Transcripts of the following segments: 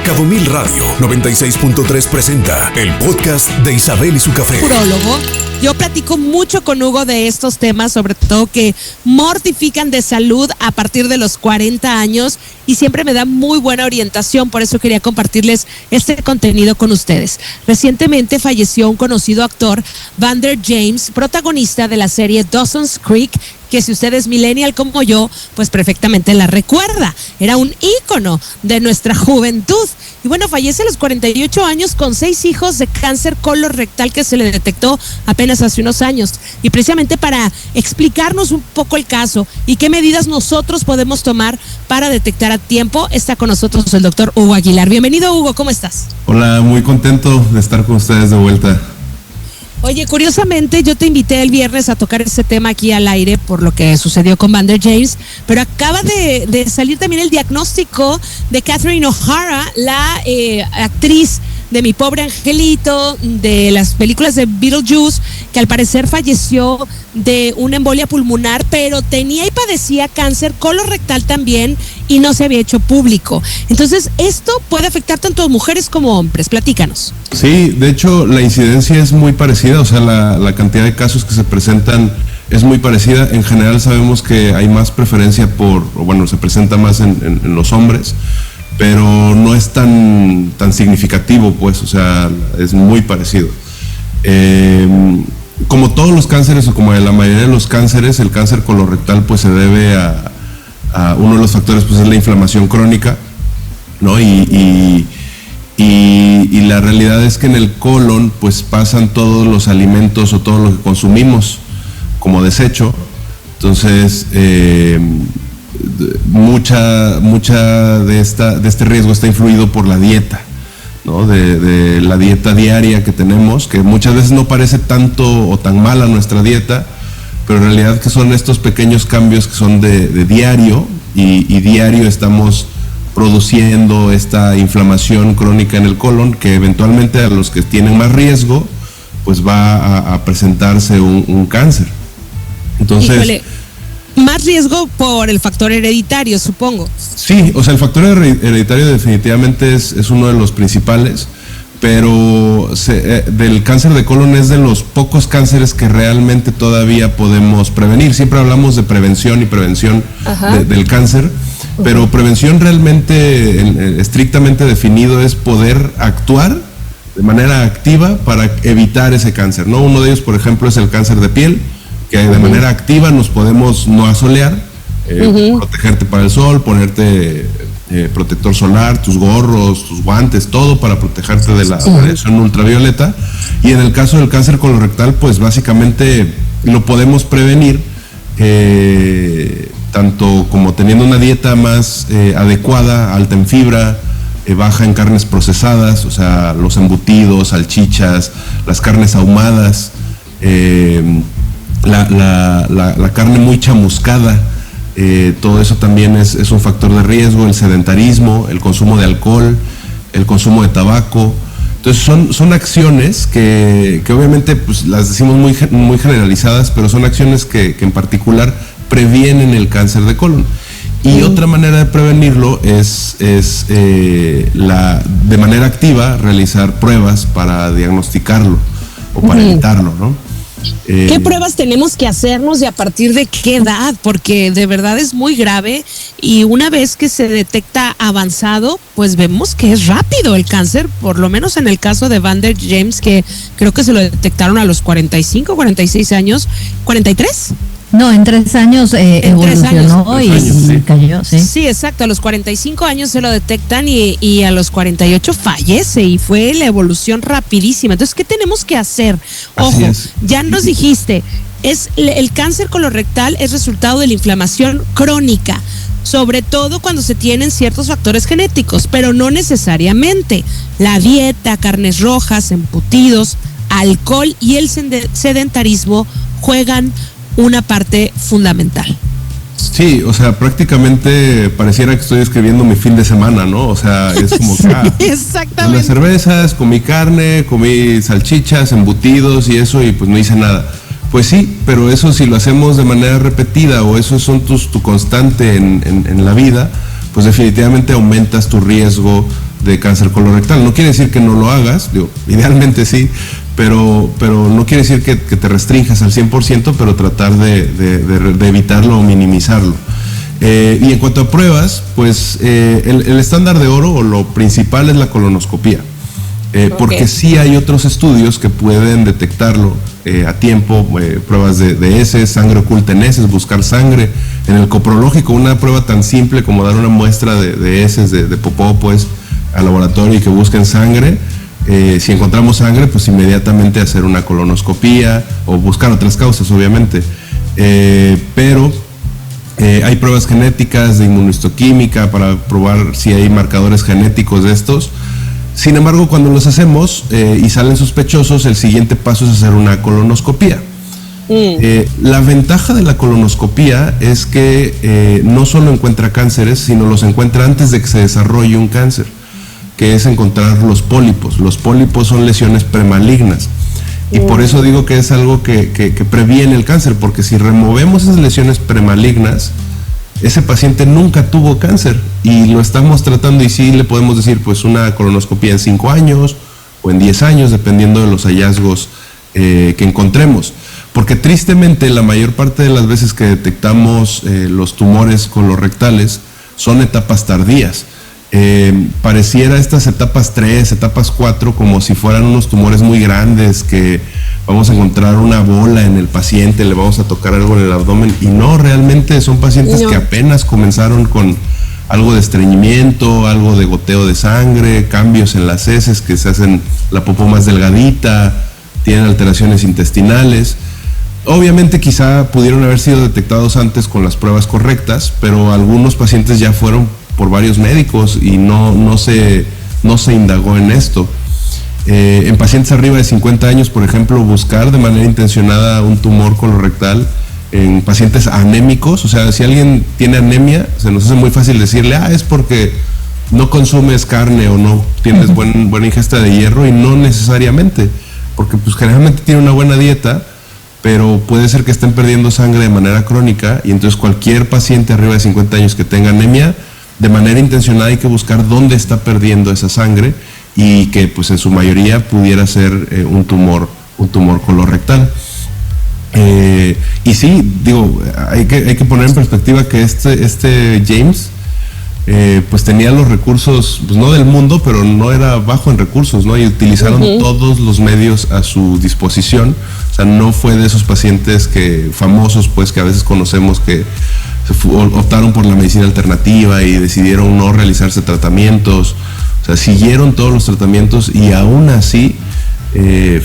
Cabo Mil Radio 96.3 presenta el podcast de Isabel y su café. Urólogo. Yo platico mucho con Hugo de estos temas, sobre todo que mortifican de salud a partir de los 40 años y siempre me da muy buena orientación, por eso quería compartirles este contenido con ustedes. Recientemente falleció un conocido actor, Vander James, protagonista de la serie Dawson's Creek, que si usted es millennial como yo, pues perfectamente la recuerda. Era un ícono de nuestra juventud. Y bueno, fallece a los 48 años con 6 hijos de cáncer colorectal que se le detectó apenas hace unos años. Y precisamente para explicarnos un poco el caso y qué medidas nosotros podemos tomar para detectar a tiempo, está con nosotros el doctor Hugo Aguilar. Bienvenido, Hugo, ¿cómo estás? Hola, muy contento de estar con ustedes de vuelta. Oye, curiosamente yo te invité el viernes a tocar ese tema aquí al aire por lo que sucedió con Vander James, pero acaba de salir también el diagnóstico de Catherine O'Hara, la actriz de Mi Pobre Angelito, de las películas de Beetlejuice, que al parecer falleció de una embolia pulmonar, pero tenía y padecía cáncer colorectal también y no se había hecho público. Entonces, esto puede afectar tanto a mujeres como hombres. Platícanos. Sí, de hecho, la incidencia es muy parecida, o sea, la cantidad de casos que se presentan es muy parecida. En general sabemos que hay más preferencia se presenta más en los hombres, pero no es tan significativo, pues, o sea, es muy parecido. Como todos los cánceres, o como la mayoría de los cánceres, el cáncer colorectal pues se debe a uno de los factores, pues es la inflamación crónica, ¿no? Y la realidad es que en el colon pues pasan todos los alimentos o todo lo que consumimos como desecho. Entonces, mucha de este riesgo está influido por la dieta, ¿no? De la dieta diaria que tenemos, que muchas veces no parece tanto o tan mala nuestra dieta, pero en realidad que son estos pequeños cambios que son de diario, y diario estamos produciendo esta inflamación crónica en el colon, que eventualmente a los que tienen más riesgo pues va a presentarse un cáncer. Entonces, híjole, más riesgo por el factor hereditario, supongo. Sí, o sea, el factor hereditario definitivamente es uno de los principales, pero del cáncer de colon es de los pocos cánceres que realmente todavía podemos prevenir. Siempre hablamos de prevención y prevención del cáncer, pero prevención realmente, estrictamente definido, es poder actuar de manera activa para evitar ese cáncer, ¿no? Uno de ellos, por ejemplo, es el cáncer de piel, que de manera activa nos podemos no asolear, protegerte para el sol, ponerte protector solar, tus gorros, tus guantes, todo para protegerte de la radiación ultravioleta. Y en el caso del cáncer colorectal, pues básicamente lo podemos prevenir, tanto como teniendo una dieta más adecuada, alta en fibra, baja en carnes procesadas, o sea, los embutidos, salchichas, las carnes ahumadas, la carne muy chamuscada, todo eso también es un factor de riesgo. El sedentarismo, el consumo de alcohol, el consumo de tabaco. Entonces son acciones que obviamente pues las decimos muy generalizadas, pero son acciones que en particular previenen el cáncer de colon. Y otra manera de prevenirlo es de manera activa realizar pruebas para diagnosticarlo o para evitarlo, ¿no? ¿Qué pruebas tenemos que hacernos y a partir de qué edad? Porque de verdad es muy grave y una vez que se detecta avanzado, pues vemos que es rápido el cáncer, por lo menos en el caso de Vander James, que creo que se lo detectaron a los 45, 46 años, ¿43? No, en 3 años evolucionó y cayó, ¿sí? Sí, exacto, a los 45 años se lo detectan y a los 48 fallece y fue la evolución rapidísima. Entonces, ¿qué tenemos que hacer? Ojo, ya nos dijiste, el cáncer colorectal es resultado de la inflamación crónica, sobre todo cuando se tienen ciertos factores genéticos, pero no necesariamente. La dieta, carnes rojas, embutidos, alcohol y el sedentarismo juegan una parte fundamental. Sí, o sea, prácticamente pareciera que estoy escribiendo mi fin de semana, ¿no? O sea, es como que exactamente. Las cervezas, comí carne, comí salchichas, embutidos y eso, y pues no hice nada. Pues sí, pero eso si lo hacemos de manera repetida o eso son tu constante en la vida, pues definitivamente aumentas tu riesgo de cáncer colorectal. No quiere decir que no lo hagas, digo, idealmente sí, pero no quiere decir que te restrinjas al 100%, pero tratar de evitarlo o minimizarlo. Y en cuanto a pruebas, pues el estándar de oro o lo principal es la colonoscopía. Porque sí hay otros estudios que pueden detectarlo a tiempo, pruebas de heces, sangre oculta en heces, buscar sangre. En el coprológico, una prueba tan simple como dar una muestra de heces, de popó, pues, al laboratorio y que busquen sangre. Si encontramos sangre, pues inmediatamente hacer una colonoscopía o buscar otras causas, obviamente. Pero hay pruebas genéticas de inmunohistoquímica para probar si hay marcadores genéticos de estos. Sin embargo, cuando los hacemos y salen sospechosos, el siguiente paso es hacer una colonoscopía. La ventaja de la colonoscopía es que no solo encuentra cánceres, sino los encuentra antes de que se desarrolle un cáncer, que es encontrar los pólipos. Los pólipos son lesiones premalignas. Y por eso digo que es algo que previene el cáncer, porque si removemos esas lesiones premalignas, ese paciente nunca tuvo cáncer y lo estamos tratando, y sí le podemos decir pues una colonoscopía en 5 años o en 10 años, dependiendo de los hallazgos que encontremos. Porque tristemente la mayor parte de las veces que detectamos los tumores colorectales son etapas tardías. Pareciera estas etapas 3, etapas 4 como si fueran unos tumores muy grandes que vamos a encontrar una bola en el paciente, le vamos a tocar algo en el abdomen, y no, realmente son pacientes que apenas comenzaron con algo de estreñimiento, algo de goteo de sangre, cambios en las heces que se hacen la popó más delgadita, tienen alteraciones intestinales. Obviamente quizá pudieron haber sido detectados antes con las pruebas correctas, pero algunos pacientes ya fueron por varios médicos y no se indagó en esto. En pacientes arriba de 50 años, por ejemplo, buscar de manera intencionada un tumor colorectal en pacientes anémicos. O sea, si alguien tiene anemia, se nos hace muy fácil decirle, es porque no consumes carne o no tienes buena ingesta de hierro, y no necesariamente, porque pues generalmente tiene una buena dieta, pero puede ser que estén perdiendo sangre de manera crónica, y entonces cualquier paciente arriba de 50 años que tenga anemia, de manera intencionada hay que buscar dónde está perdiendo esa sangre, y que pues en su mayoría pudiera ser un tumor colorectal. Y sí, digo, hay que poner en perspectiva que este James pues tenía los recursos, pues no del mundo, pero no era bajo en recursos, ¿no? Y utilizaron todos los medios a su disposición. O sea, no fue de esos pacientes famosos, pues, que a veces conocemos que optaron por la medicina alternativa y decidieron no realizarse tratamientos. O sea, siguieron todos los tratamientos y aún así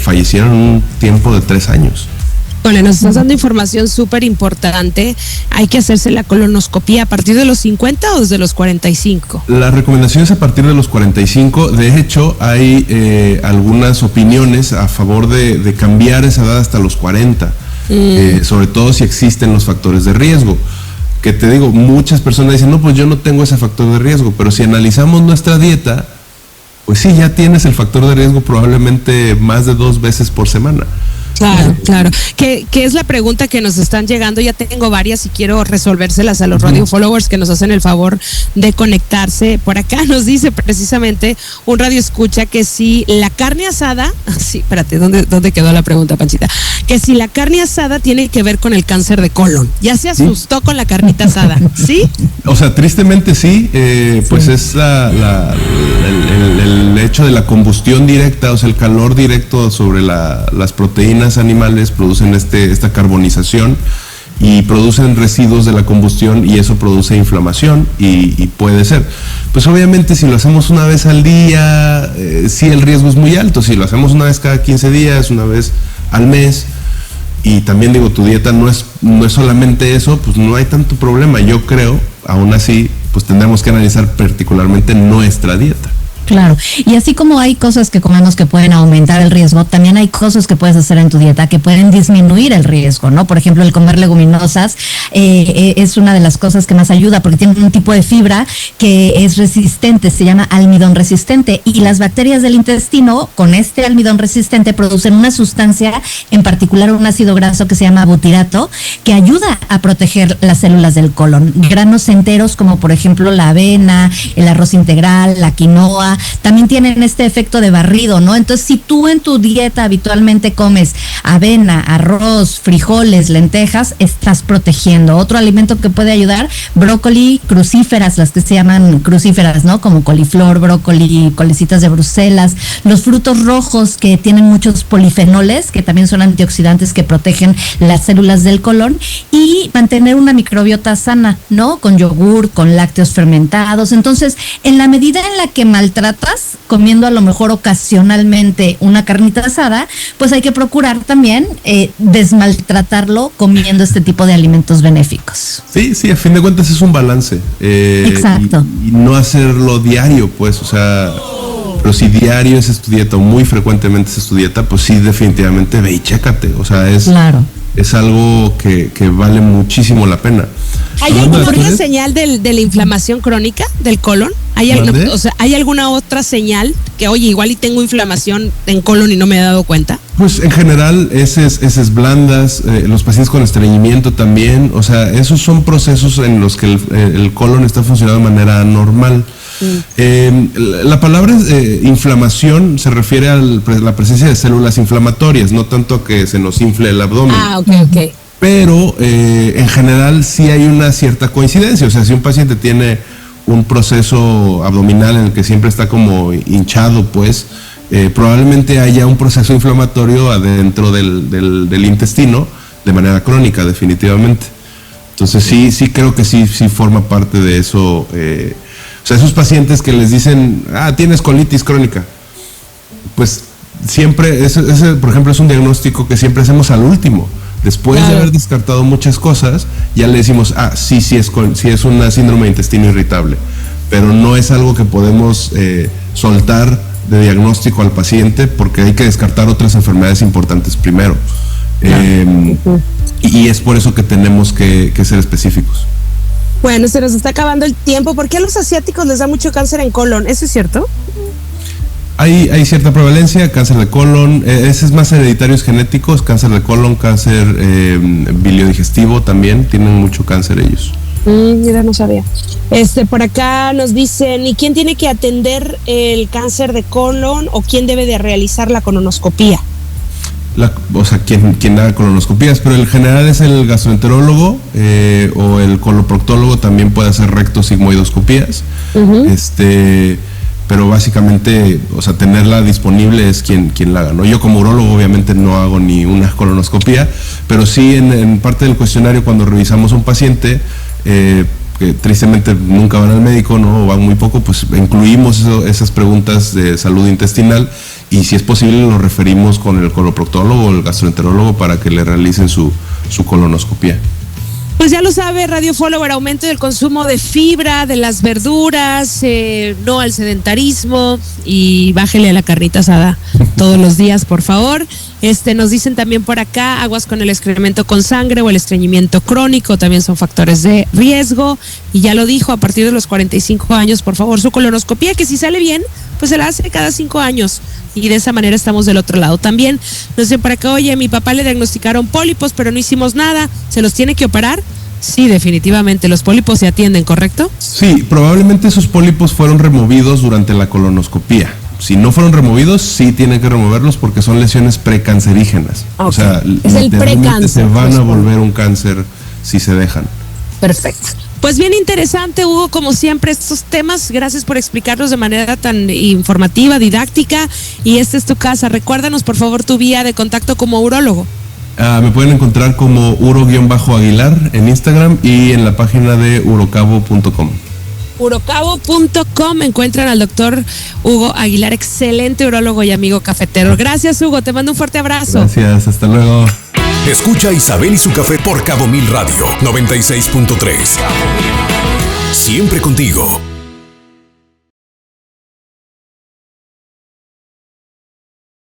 fallecieron en un tiempo de 3 años. Bueno, nos estás dando información súper importante. ¿Hay que hacerse la colonoscopía a partir de los 50 o desde los 45? La recomendación es a partir de los 45. De hecho, hay algunas opiniones a favor de cambiar esa edad hasta los 40, sobre todo si existen los factores de riesgo. Que te digo, muchas personas dicen, no, pues yo no tengo ese factor de riesgo, pero si analizamos nuestra dieta, pues sí, ya tienes el factor de riesgo probablemente más de 2 veces por semana. Claro. ¿Qué es la pregunta que nos están llegando? Ya tengo varias y quiero resolvérselas a los radio followers que nos hacen el favor de conectarse. Por acá nos dice precisamente un radio escucha que si la carne asada, espérate, ¿dónde quedó la pregunta, Panchita? Que si la carne asada tiene que ver con el cáncer de colon. Ya se asustó con la carnita asada, ¿sí? O sea, tristemente sí, pues es el hecho de la combustión directa, o sea, el calor directo sobre las proteínas animales producen esta carbonización y producen residuos de la combustión, y eso produce inflamación y puede ser. Pues obviamente si lo hacemos una vez al día, sí el riesgo es muy alto. Si lo hacemos una vez cada 15 días, una vez al mes, y también digo, tu dieta no es solamente eso, pues no hay tanto problema. Yo creo, aún así, pues tendremos que analizar particularmente nuestra dieta. Claro, y así como hay cosas que comemos que pueden aumentar el riesgo, también hay cosas que puedes hacer en tu dieta que pueden disminuir el riesgo, ¿no? Por ejemplo, el comer leguminosas es una de las cosas que más ayuda, porque tiene un tipo de fibra que es resistente, se llama almidón resistente, y las bacterias del intestino con este almidón resistente producen una sustancia, en particular un ácido graso que se llama butirato, que ayuda a proteger las células del colon. Granos enteros como por ejemplo la avena, el arroz integral, la quinoa, quinoa, también tienen este efecto de barrido, ¿no? Entonces, si tú en tu dieta habitualmente comes avena, arroz, frijoles, lentejas, estás protegiendo. Otro alimento que puede ayudar, brócoli, crucíferas, las que se llaman crucíferas, ¿no? Como coliflor, brócoli, colecitas de Bruselas, los frutos rojos que tienen muchos polifenoles, que también son antioxidantes que protegen las células del colon, y mantener una microbiota sana, ¿no? Con yogur, con lácteos fermentados. Entonces, en la medida en la que maltratas, comiendo a lo mejor ocasionalmente una carnita asada, pues hay que procurar también desmaltratarlo comiendo este tipo de alimentos benéficos. Sí, a fin de cuentas es un balance. Exacto. Y no hacerlo diario, pues, o sea, pero si diario es tu dieta o muy frecuentemente es tu dieta, pues sí, definitivamente ve y chécate. O sea, Claro. Es algo que vale muchísimo la pena. ¿Hay alguna otra señal de la inflamación crónica del colon? ¿Hay alguna otra señal que, oye, igual y tengo inflamación en colon y no me he dado cuenta? Pues en general, heces blandas, los pacientes con estreñimiento también, o sea, esos son procesos en los que el colon está funcionando de manera anormal. La palabra inflamación se refiere a la presencia de células inflamatorias, no tanto a que se nos infle el abdomen. Ok. Pero en general sí hay una cierta coincidencia, o sea, si un paciente tiene un proceso abdominal en el que siempre está como hinchado, pues probablemente haya un proceso inflamatorio adentro del intestino de manera crónica, definitivamente. Entonces sí creo que sí forma parte de eso. O sea, esos pacientes que les dicen, tienes colitis crónica, pues siempre, ese por ejemplo es un diagnóstico que siempre hacemos al último. Después de haber descartado muchas cosas, ya le decimos, sí es una síndrome de intestino irritable, pero no es algo que podemos soltar de diagnóstico al paciente porque hay que descartar otras enfermedades importantes primero. Y es por eso que tenemos que ser específicos. Bueno, se nos está acabando el tiempo. ¿Por qué a los asiáticos les da mucho cáncer en colon? ¿Eso es cierto? Hay cierta prevalencia, cáncer de colon, ese es más hereditarios genéticos, cáncer de colon, cáncer biliodigestivo también, tienen mucho cáncer ellos. Mira, no sabía. Por acá nos dicen, ¿y quién tiene que atender el cáncer de colon o quién debe de realizar la colonoscopía? O sea, quien haga colonoscopías, pero en general es el gastroenterólogo o el coloproctólogo, también puede hacer rectosigmoidoscopías. Pero básicamente, o sea, tenerla disponible es quien la haga, ¿no? Yo como urólogo obviamente no hago ni una colonoscopía, pero sí en parte del cuestionario cuando revisamos a un paciente que tristemente nunca van al médico, ¿no? O van muy poco, pues incluimos esas preguntas de salud intestinal y si es posible lo referimos con el coloproctólogo o el gastroenterólogo para que le realicen su colonoscopía. Pues ya lo sabe, Radio Follower, aumento del consumo de fibra, de las verduras, no al sedentarismo y bájele a la carnita asada todos los días, por favor. Nos dicen también por acá, aguas con el excremento con sangre o el estreñimiento crónico, también son factores de riesgo. Y ya lo dijo, a partir de los 45 años, por favor, su colonoscopía, que si sale bien, pues se la hace cada 5 años. Y de esa manera estamos del otro lado. También nos dicen por acá, oye, a mi papá le diagnosticaron pólipos, pero no hicimos nada. ¿Se los tiene que operar? Sí, definitivamente. Los pólipos se atienden, ¿correcto? Sí, probablemente esos pólipos fueron removidos durante la colonoscopía. Si no fueron removidos, sí tienen que removerlos porque son lesiones precancerígenas. Okay. O sea, es el precáncer. Se van a volver un cáncer si se dejan. Perfecto. Pues bien interesante, Hugo, como siempre, estos temas. Gracias por explicarlos de manera tan informativa, didáctica. Y esta es tu casa. Recuérdanos, por favor, tu vía de contacto como urólogo. Me pueden encontrar como uro-aguilar en Instagram y en la página de urocabo.com. Urocabo.com encuentran al doctor Hugo Aguilar, excelente urólogo y amigo cafetero. Gracias, Hugo, te mando un fuerte abrazo. Gracias, hasta luego. Escucha Isabel y su café por Cabo Mil Radio 96.3. Siempre contigo.